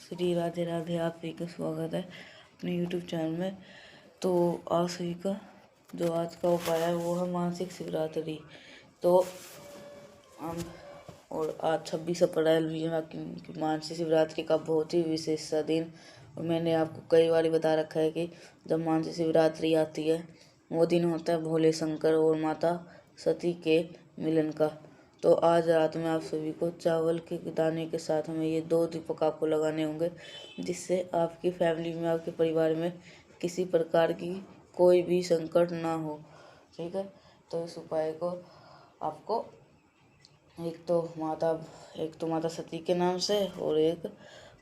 श्री राधे राधे। आप सभी का स्वागत है अपने यूट्यूब चैनल में। तो आप सभी का जो आज का उपाय है वो है मासिक शिवरात्रि। तो हम और आज 26 अप्रैल भी मासिक शिवरात्रि का बहुत ही विशेष सा दिन। और मैंने आपको कई बार बता रखा है कि जब मासिक शिवरात्रि आती है वो दिन होता है भोले शंकर और माता सती के मिलन का। तो आज रात में आप सभी को चावल के दाने के साथ हमें ये 2 दीपक आपको लगाने होंगे, जिससे आपकी फैमिली में, आपके परिवार में किसी प्रकार की कोई भी संकट ना हो। ठीक है, तो इस उपाय को आपको एक तो माता सती के नाम से और एक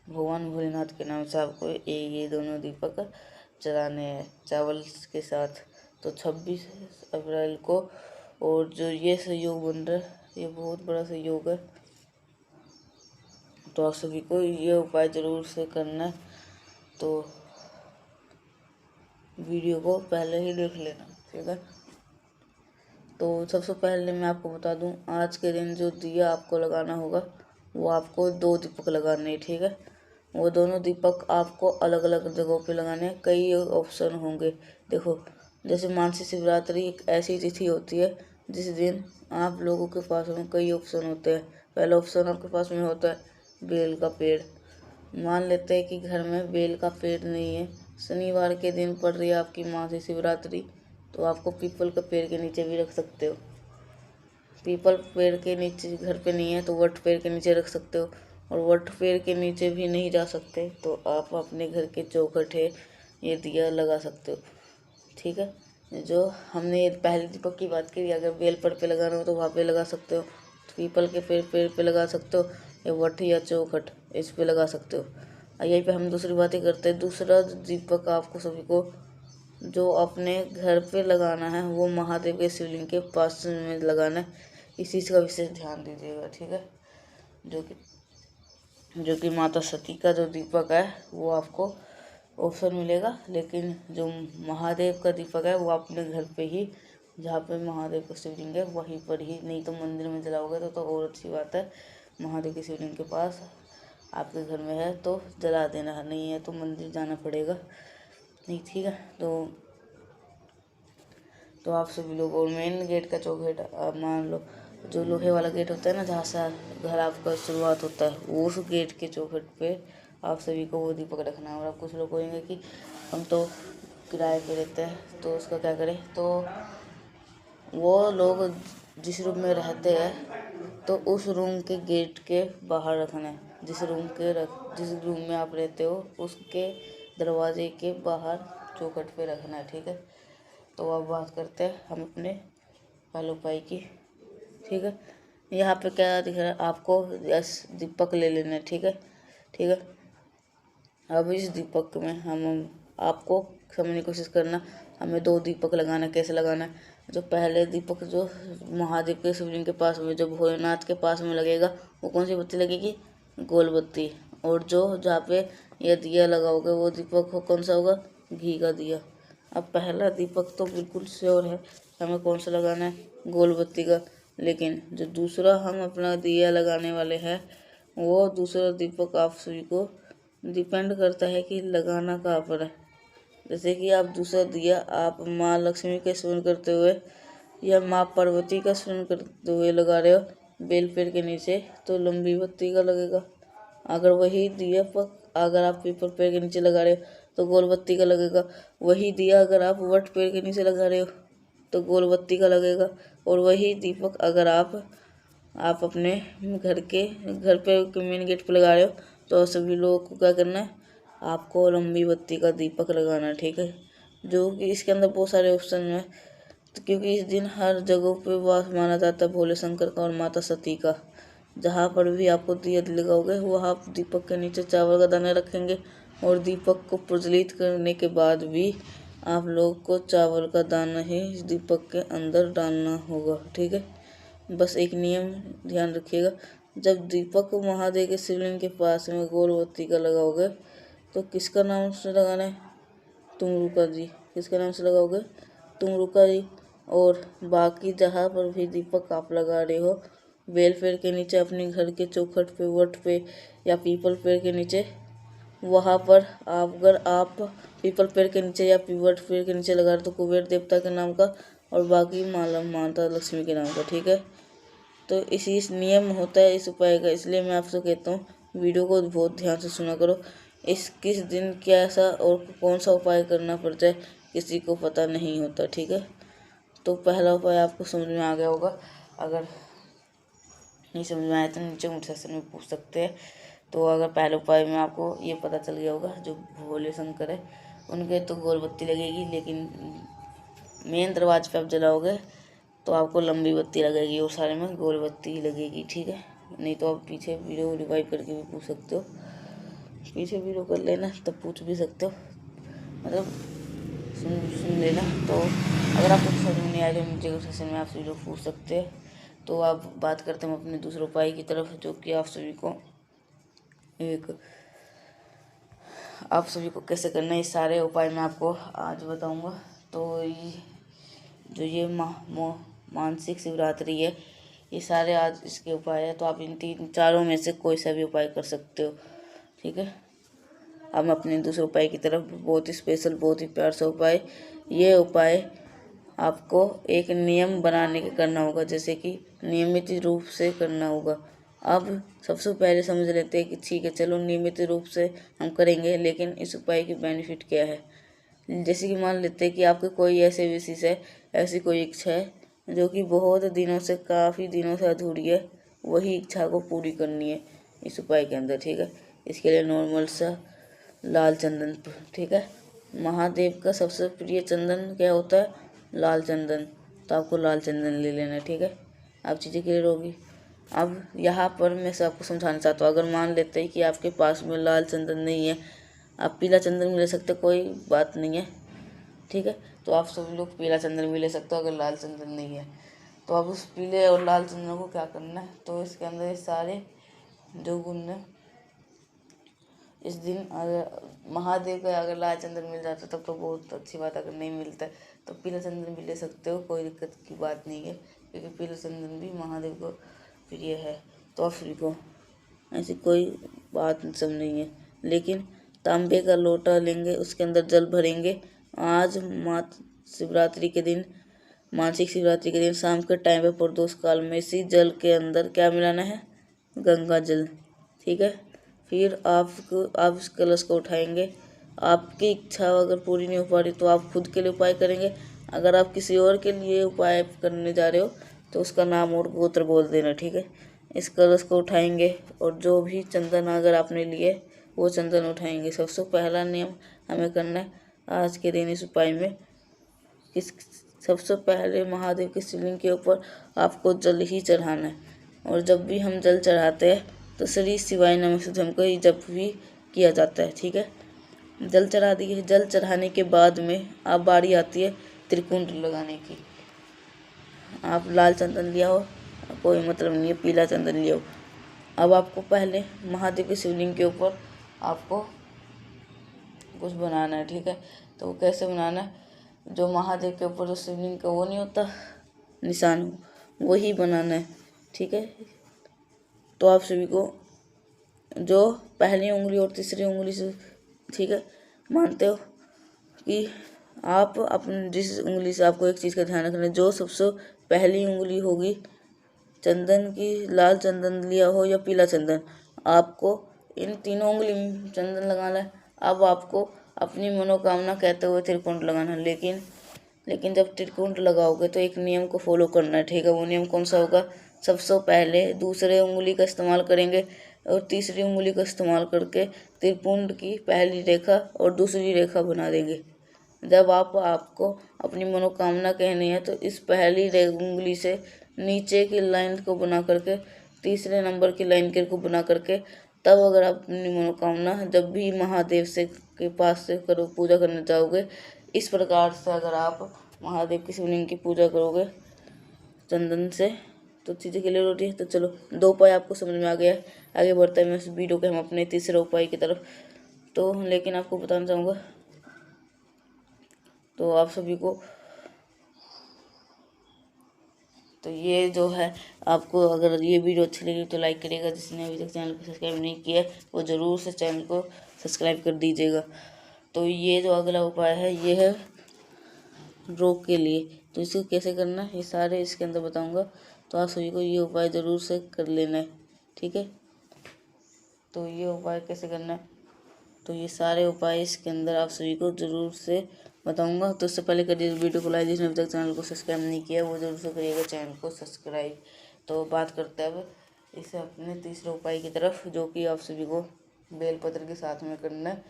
भगवान भोलेनाथ के नाम से आपको ये दोनों दीपक जलाने हैं चावल के साथ। तो 26 अप्रैल को और जो ये सहयोग बन रहा है ये बहुत बड़ा सहयोग है, तो आप सभी को ये उपाय ज़रूर से करना है। तो वीडियो को पहले ही देख लेना, ठीक है। तो सबसे पहले मैं आपको बता दूं, आज के दिन जो दिया आपको लगाना होगा वो आपको 2 दीपक लगाने हैं, ठीक है। वो दोनों दीपक आपको अलग अलग जगहों पे लगाने हैं। कई ऑप्शन होंगे। देखो, जैसे मासिक शिवरात्रि एक ऐसी तिथि होती है जिस दिन आप लोगों के पास में कई ऑप्शन होते हैं। पहला ऑप्शन आपके पास में होता है बेल का पेड़। मान लेते हैं कि घर में बेल का पेड़ नहीं है, शनिवार के दिन पड़ रही है आपकी मासिक शिवरात्रि, तो आपको पीपल के पेड़ के नीचे भी रख सकते हो। पीपल पेड़ के नीचे घर पे नहीं है तो वट पेड़ के नीचे रख सकते हो, और वट पेड़ के नीचे भी नहीं जा सकते तो आप अपने घर के चौखटे ये दिया लगा सकते हो, ठीक है। जो हमने ये पहले दीपक की बात की, अगर बेल पेड़ पे लगाना हो तो वहाँ पे लगा सकते हो, पीपल के पेड़ पे लगा सकते हो, या वट या चौखट इस पे लगा सकते हो। यहीं पे हम दूसरी बातें करते हैं। दूसरा दीपक आपको सभी को जो अपने घर पे लगाना है वो महादेव के शिवलिंग के पास में लगाना है। इस चीज़ का विशेष ध्यान दीजिएगा, ठीक है। जो कि माता सती का जो दीपक है वो आपको ऑप्शन मिलेगा, लेकिन जो महादेव का दीपक है वो अपने घर पे ही, जहाँ पे महादेव का शिवलिंग है वहीं पर ही, नहीं तो मंदिर में जलाओगे तो और अच्छी बात है। महादेव के शिवलिंग के पास आपके घर में है तो जला देना, नहीं है तो मंदिर जाना पड़ेगा, नहीं, ठीक है। तो आप सभी लोग, और मेन गेट का चौखट मान लो जो लोहे वाला गेट होता है ना, जहाँ से घर आपका शुरुआत होता है, वो उस गेट के चौखट पे आप सभी को वो दीपक रखना है। और आप कुछ लोग कहेंगे कि हम तो किराए पे रहते हैं तो उसका क्या करें, तो वो लोग जिस रूम में रहते हैं तो उस रूम के गेट के बाहर रखना है। जिस रूम में आप रहते हो उसके दरवाजे के बाहर चौखट पे रखना है, ठीक है। तो अब बात करते हैं हम अपने पहले उपाय की, ठीक है। यहाँ पे क्या दिख रहा है आपको, यस दीपक ले लेना है, ठीक है, ठीक है। अब इस दीपक में हम आपको समझने की कोशिश करना, हमें 2 दीपक लगाना, कैसे लगाना है। जो पहले दीपक जो महादेव के शिवलिंग के पास में, जो भोलेनाथ के पास में लगेगा, वो कौन सी बत्ती लगेगी, गोल बत्ती। और जो जहाँ पे ये दिया लगाओगे वो दीपक कौन सा होगा, घी का दिया। अब पहला दीपक तो बिल्कुल श्योर है हमें कौन सा लगाना है, गोल बत्ती का। लेकिन जो दूसरा हम अपना दिया लगाने वाले हैं वो दूसरा दीपक आप सभी को डिपेंड करता है कि लगाना कहाँ पर है। जैसे कि आप दूसरा दिया आप माँ लक्ष्मी का स्मरण करते हुए या माँ पार्वती का स्मरण करते हुए लगा रहे हो बेल पेड़ के नीचे, तो लंबी बत्ती का लगेगा। अगर वही दिया अगर आप पीपल पेड़ के नीचे लगा रहे हो तो गोल बत्ती का लगेगा। वही दिया अगर आप वट पेड़ के नीचे लगा रहे हो तो गोल बत्ती का लगेगा। और वही दीपक अगर आप अपने घर पे मेन गेट पे लगा रहे हो तो सभी लोगों को क्या करना है, आपको लंबी बत्ती का दीपक लगाना है, ठीक है। जो कि इसके अंदर बहुत सारे ऑप्शन हैं, तो क्योंकि इस दिन हर जगह पे वास माना जाता है भोले शंकर का और माता सती का। जहाँ पर भी आपको दिया लगाओगे वहाँ आप दीपक के नीचे चावल का दाना रखेंगे, और दीपक को प्रज्वलित करने के बाद भी आप लोग को चावल का दाना ही इस दीपक के अंदर डालना होगा, ठीक है। बस एक नियम ध्यान रखिएगा, जब दीपक महादेव के शिवलिंग के पास में गोल बत्ती का लगाओगे तो किसका नाम से लगाना है, तुमरुका जी। किसके नाम से लगाओगे, तुमरुका जी। और बाकी जहाँ पर भी दीपक आप लगा रहे हो बेल पेड़ के नीचे, अपने घर के चौखट पे, वट पे या पीपल पेड़ के नीचे, वहाँ पर अगर आप पीपल पेड़ के नीचे या पीवट पेड़ के नीचे लगा रहे तो कुबेर देवता के नाम का और बाकी माता लक्ष्मी के नाम का, ठीक है। तो इसी नियम होता है इस उपाय का, इसलिए मैं आपसे कहता हूँ वीडियो को बहुत ध्यान से सुना करो। इस किस दिन कैसा और कौन सा उपाय करना पड़ता है किसी को पता नहीं होता, ठीक है। तो पहला उपाय आपको समझ में आ गया होगा। अगर नहीं समझ में आया तो नीचे कमेंट सेक्शन में पूछ सकते हैं। तो अगर पहले उपाय में आपको ये पता चल गया होगा, जो भोले शंकर है उनके तो गोल बत्ती लगेगी, लेकिन मेन दरवाजे पे आप जलाओगे तो आपको लंबी बत्ती लगेगी और सारे में गोल बत्ती ही लगेगी, ठीक है। नहीं तो आप पीछे वीडियो रिवाइव करके भी पूछ सकते हो, पीछे वीडियो कर लेना तब पूछ भी सकते हो, मतलब सुन लेना। तो अगर आपको समझ में नहीं आए तो नीचे सेशन में आप सभी लोग पूछ सकते हैं। तो आप बात करते हैं अपने दूसरे उपाय की तरफ, जो कि आप सभी को कैसे करना है। ये सारे उपाय मैं आपको आज बताऊंगा। तो जो ये मानसिक शिवरात्रि है, ये सारे आज इसके उपाय है। तो आप इन चारों में से कोई सा भी उपाय कर सकते हो, ठीक है। अब मैं अपने दूसरे उपाय की तरफ, बहुत ही स्पेशल, बहुत ही प्यार सा उपाय। ये उपाय आपको एक नियम बनाने के करना होगा, जैसे कि नियमित रूप से करना होगा। अब सबसे पहले समझ लेते हैं कि ठीक है चलो नियमित रूप से हम करेंगे, लेकिन इस उपाय की बेनिफिट क्या है। जैसे कि मान लेते हैं कि आपके कोई ऐसे विशेष है, ऐसी कोई इच्छा है जो कि बहुत दिनों से, काफ़ी दिनों से अधूरी है, वही इच्छा को पूरी करनी है इस उपाय के अंदर, ठीक है। इसके लिए नॉर्मल सा लाल चंदन, ठीक है। महादेव का सबसे प्रिय चंदन क्या होता है, लाल चंदन। तो आपको लाल चंदन ले लेना है, ठीक है। आप चीज़ें क्लियर होगी। अब यहाँ पर मैं से आपको समझाना चाहता हूँ, अगर मान लेते हैं कि आपके पास में लाल चंदन नहीं है, आप पीला चंदन भी ले सकते हो, कोई बात नहीं है, ठीक है। तो आप सभी लोग पीला चंदन भी ले सकते हो अगर लाल चंदन नहीं है। तो अब उस पीले और लाल चंदन को क्या करना है, तो इसके अंदर ये सारे जो गुण है, इस दिन अगर महादेव का अगर लाल चंदन मिल जाता तब तो बहुत अच्छी बात, अगर नहीं मिलता तो पीला चंदन भी ले सकते हो, कोई दिक्कत की बात नहीं है, क्योंकि पीला चंदन भी महादेव को प्रिय है। तो सभी को ऐसी कोई बात सब नहीं है, लेकिन तांबे का लोटा लेंगे, उसके अंदर जल भरेंगे। आज शिवरात्रि के दिन, मानसिक शिवरात्रि के दिन शाम के टाइम पे प्रदोष काल में इसी जल के अंदर क्या मिलाना है, गंगा जल, ठीक है। फिर आप इस कलश को उठाएंगे। आपकी इच्छा अगर पूरी नहीं हो पा रही तो आप खुद के लिए उपाय करेंगे। अगर आप किसी और के लिए उपाय करने जा रहे हो तो उसका नाम और गोत्र बोल देना, ठीक है। इस कलश को उठाएंगे और जो भी चंदन अगर आपने लिए वो चंदन उठाएंगे। सबसे पहला नियम हमें करना है आज के दिन इस उपाय में, किस सबसे पहले महादेव के शिवलिंग के ऊपर आपको जल ही चढ़ाना है। और जब भी हम जल चढ़ाते हैं तो श्री शिवाय नमः से हमको ही जप भी किया जाता है, ठीक है। जल चढ़ा दिए, जल चढ़ाने के बाद में अब बारी आती है त्रिकुंड लगाने की। आप लाल चंदन लिया हो कोई मतलब नहीं है, पीला चंदन लिया हो। अब आपको पहले महादेव के शिवलिंग के ऊपर आपको कुछ बनाना है, ठीक है। तो वो कैसे बनाना है, जो महादेव के ऊपर जो शिवलिंग का वो नहीं होता निशान, वही बनाना है, ठीक है। तो आप सभी को जो पहली उंगली और तीसरी उंगली से, ठीक है, मानते हो कि आप अपनी जिस उंगली से, आपको एक चीज़ का ध्यान रखना है, जो सबसे पहली उंगली होगी चंदन की, लाल चंदन लिया हो या पीला चंदन, आपको इन तीनों उंगली में चंदन लगाना है। अब आपको अपनी मनोकामना कहते हुए त्रिकुंड लगाना है, लेकिन जब त्रिकुंड लगाओगे तो एक नियम को फॉलो करना है, ठीक है। वो नियम कौन सा होगा, सबसे पहले दूसरे उंगली का इस्तेमाल करेंगे और तीसरी उंगली का इस्तेमाल करके त्रिपुंड की पहली रेखा और दूसरी रेखा बना देंगे। जब आपको अपनी मनोकामना कहनी है तो इस पहली उंगली से नीचे की लाइन को बना करके, तीसरे नंबर की लाइन को बना करके, तब अगर आप अपनी मनोकामना जब भी महादेव से के पास से करो, पूजा करने जाओगे, इस प्रकार से अगर आप महादेव की शिवलिंग की पूजा करोगे चंदन से तो चीज़ें क्लियर होती है। तो चलो 2 उपाय आपको समझ में आ गया है, आगे बढ़ते हैं मैं इस वीडियो के हम अपने तीसरे उपाय की तरफ। तो लेकिन आपको बताना चाहूँगा, तो आप सभी को तो ये जो है, आपको अगर ये वीडियो अच्छी लगी तो लाइक करिएगा, जिसने अभी तक चैनल को सब्सक्राइब नहीं किया वो ज़रूर से चैनल को सब्सक्राइब कर दीजिएगा। तो ये जो अगला उपाय है ये है रोग के लिए। तो इसको कैसे करना है ये सारे इसके अंदर बताऊंगा, तो आप सभी को ये उपाय ज़रूर से कर लेना है, ठीक है। तो ये उपाय कैसे करना है, तो ये सारे उपाय इसके अंदर आप सभी को ज़रूर से बताऊंगा। तो उससे पहले करिए वीडियो को लाइक, जिसने अभी तक चैनल को सब्सक्राइब नहीं किया वो ज़रूर से करिएगा चैनल को सब्सक्राइब। तो बात करते हैं अब इसे अपने तीसरे उपाय की तरफ, जो कि आप सभी को बेलपत्र के साथ में करना है।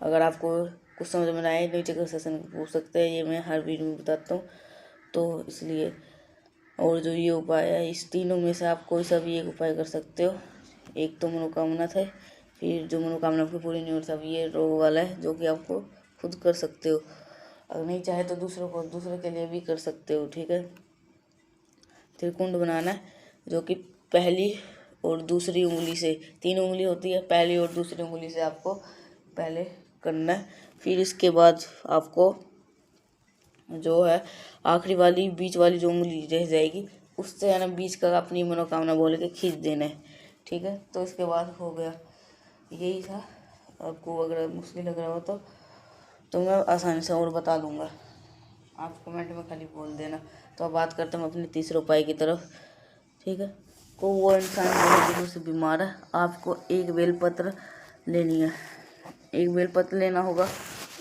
अगर आपको कुछ समझ में आए नीचे का सेशन पूछ सकते हैं, ये मैं हर वीडियो में बताता हूँ, तो इसलिए। और जो ये उपाय है इस तीनों में से आप कोई सा भी एक उपाय कर सकते हो। एक तो मनोकामना था, फिर जो मनोकामना आपकी पूरी नहीं होती, अब ये रोग वाला है जो कि आपको खुद कर सकते हो। अगर नहीं चाहे तो दूसरे के लिए भी कर सकते हो, ठीक है। त्रिकुंड बनाना है, जो कि पहली और दूसरी उंगली से, 3 उंगली होती है, पहली और दूसरी उंगली से आपको पहले करना है। फिर इसके बाद आपको जो है आखिरी वाली बीच वाली जो उंगली रह जाएगी उससे है ना बीच का अपनी मनोकामना बोल के खींच देना है, ठीक है। तो इसके बाद हो गया, यही था। आपको अगर मुश्किल लग रहा हो तो मैं आसानी से और बता दूंगा, आप कमेंट में खाली बोल देना। तो अब बात करते हैं अपने तीसरे उपाय की तरफ, ठीक है। को वो इंसान बहुत दिनों से बीमार है, आपको एक बेलपत्र लेनी है, एक बेलपत्र लेना होगा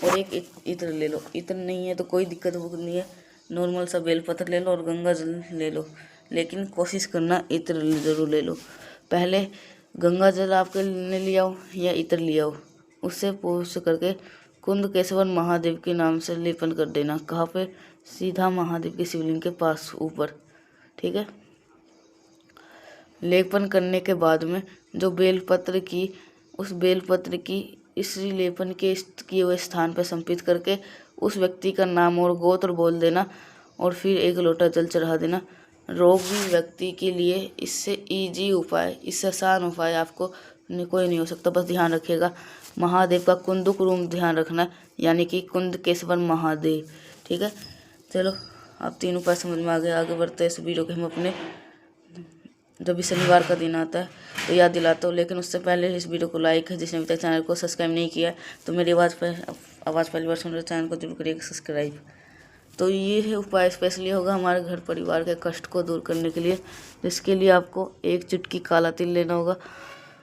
और एक इत्र ले लो। इत्र नहीं है तो कोई दिक्कत नहीं है, नॉर्मल सा बेलपत्र ले लो और गंगा जल ले लो, लेकिन कोशिश करना इत्र ज़रूर ले लो। पहले गंगा जल आपके ले आओ या इत्र ले आओ, उससे पूछ करके कुंदकेश्वर महादेव के नाम से लेपन कर देना। कहाँ पे, सीधा महादेव के शिवलिंग के पास ऊपर, ठीक है। लेपन करने के बाद में जो बेलपत्र की, उस बेलपत्र की इसी लेपन के किए हुए स्थान पर संपित करके उस व्यक्ति का नाम और गोत्र बोल देना और फिर 1 लोटा जल चढ़ा देना। रोगी व्यक्ति के लिए इससे इजी उपाय, इससे आसान उपाय आपको कोई नहीं हो सकता। बस ध्यान रखिएगा महादेव का कुंदुक रूप ध्यान रखना, यानी कि कुंदकेश्वर महादेव, ठीक है। चलो आप 3 उपाय समझ में आ गए। आगे बढ़ते हैं इस वीडियो के हम अपने, जब भी शनिवार का दिन आता है तो याद दिलाता हूँ, लेकिन उससे पहले इस वीडियो को लाइक है, जिसने अभी तक चैनल को सब्सक्राइब नहीं किया तो मेरी आवाज़ पहली बार सुन रहे चैनल को जरूर करिएगा सब्सक्राइब। तो ये है उपाय स्पेशली होगा हमारे घर परिवार के कष्ट को दूर करने के लिए, जिसके लिए आपको 1 चुटकी काला तिल लेना होगा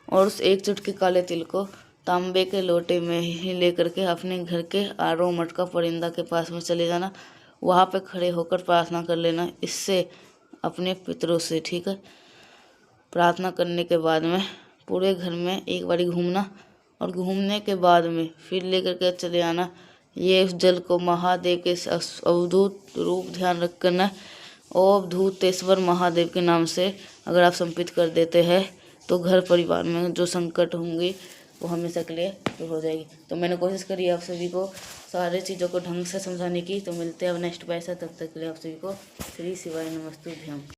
और उस 1 चुटकी काले तिल को तांबे के लोटे में ही लेकर के अपने घर के आरो मटका परिंदा के पास में चले जाना, वहाँ पे खड़े होकर प्रार्थना कर लेना इससे अपने पितरों से, ठीक है। प्रार्थना करने के बाद में पूरे घर में एक बारी घूमना और घूमने के बाद में फिर लेकर के चले आना ये उस जल को महादेव के अवधूत रूप ध्यान रख करना। अवधूतेश्वर महादेव के नाम से अगर आप संपित कर देते हैं तो घर परिवार में जो संकट होंगे वो हमेशा के लिए दूर हो जाएगी। तो मैंने कोशिश करी आप सभी को सारे चीज़ों को ढंग से समझाने की। तो मिलते हैं अब नेक्स्ट पैसा, तब तक के लिए आप सभी को श्री शिवाय नमस्तुभ्यम।